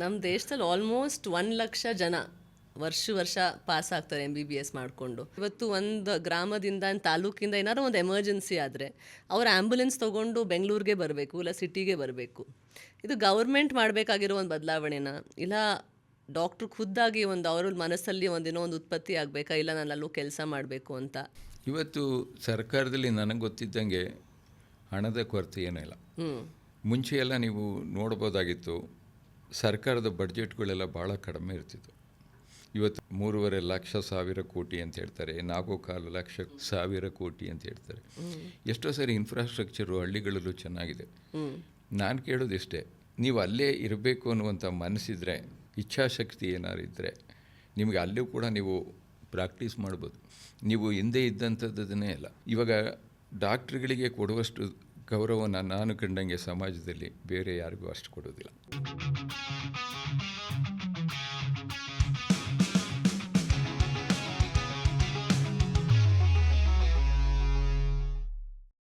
ನಮ್ಮ ದೇಶದಲ್ಲಿ ಆಲ್ಮೋಸ್ಟ್ 1 ಲಕ್ಷ ಜನ ವರ್ಷ ಪಾಸ್ ಆಗ್ತಾರೆ MBBS ಮಾಡಿಕೊಂಡು. ಇವತ್ತು ಒಂದು ಗ್ರಾಮದಿಂದ ತಾಲೂಕಿಂದ ಏನಾದ್ರು ಒಂದು ಎಮರ್ಜೆನ್ಸಿ ಆದರೆ ಅವ್ರು ಆ್ಯಂಬುಲೆನ್ಸ್ ತೊಗೊಂಡು ಬೆಂಗಳೂರಿಗೆ ಬರಬೇಕು, ಇಲ್ಲ ಸಿಟಿಗೆ ಬರಬೇಕು. ಇದು ಗೌರ್ಮೆಂಟ್ ಮಾಡಬೇಕಾಗಿರೋ ಒಂದು ಬದಲಾವಣೆನ, ಇಲ್ಲ ಡಾಕ್ಟ್ರು ಖುದ್ದಾಗಿ ಒಂದು ಅವ್ರ ಮನಸ್ಸಲ್ಲಿ ಒಂದೇನೋ ಒಂದು ಉತ್ಪತ್ತಿ ಆಗಬೇಕಾ, ಇಲ್ಲ ನಾನು ಅಲ್ಲೂ ಕೆಲಸ ಮಾಡಬೇಕು ಅಂತ. ಇವತ್ತು ಸರ್ಕಾರದಲ್ಲಿ ನನಗೆ ಗೊತ್ತಿದ್ದಂಗೆ ಹಣದ ಕೊರತೆ ಏನೂ ಇಲ್ಲ. ಮುಂಚೆ ಎಲ್ಲ ನೀವು ನೋಡ್ಬೋದಾಗಿತ್ತು, ಸರ್ಕಾರದ ಬಡ್ಜೆಟ್ಗಳೆಲ್ಲ ಭಾಳ ಕಡಿಮೆ ಇರ್ತಿತ್ತು. ಇವತ್ತು 3.5 ಲಕ್ಷ ಸಾವಿರ ಕೋಟಿ ಅಂತ ಹೇಳ್ತಾರೆ, 4.25 ಲಕ್ಷ ಸಾವಿರ ಕೋಟಿ ಅಂತ ಹೇಳ್ತಾರೆ. ಎಷ್ಟೋ ಸರಿ ಇನ್ಫ್ರಾಸ್ಟ್ರಕ್ಚರು ಹಳ್ಳಿಗಳಲ್ಲೂ ಚೆನ್ನಾಗಿದೆ. ನಾನು ಕೇಳೋದಿಷ್ಟೇ, ನೀವು ಅಲ್ಲೇ ಇರಬೇಕು ಅನ್ನುವಂಥ ಮನಸ್ಸಿದ್ರೆ, ಇಚ್ಛಾಶಕ್ತಿ ಏನಾದ್ರು ಇದ್ದರೆ ನಿಮಗೆ ಅಲ್ಲೂ ಕೂಡ ನೀವು ಪ್ರಾಕ್ಟೀಸ್ ಮಾಡ್ಬೋದು. ನೀವು ಹಿಂದೆ ಇದ್ದಂಥದ್ದನ್ನೇ ಅಲ್ಲ. ಇವಾಗ ಡಾಕ್ಟ್ರುಗಳಿಗೆ ಕೊಡುವಷ್ಟು ಗೌರವನ ನಾನು ಕಂಡಂಗೆ ಸಮಾಜದಲ್ಲಿ ಬೇರೆ ಯಾರಿಗೂ ಅಷ್ಟು ಕೊಡೋದಿಲ್ಲ.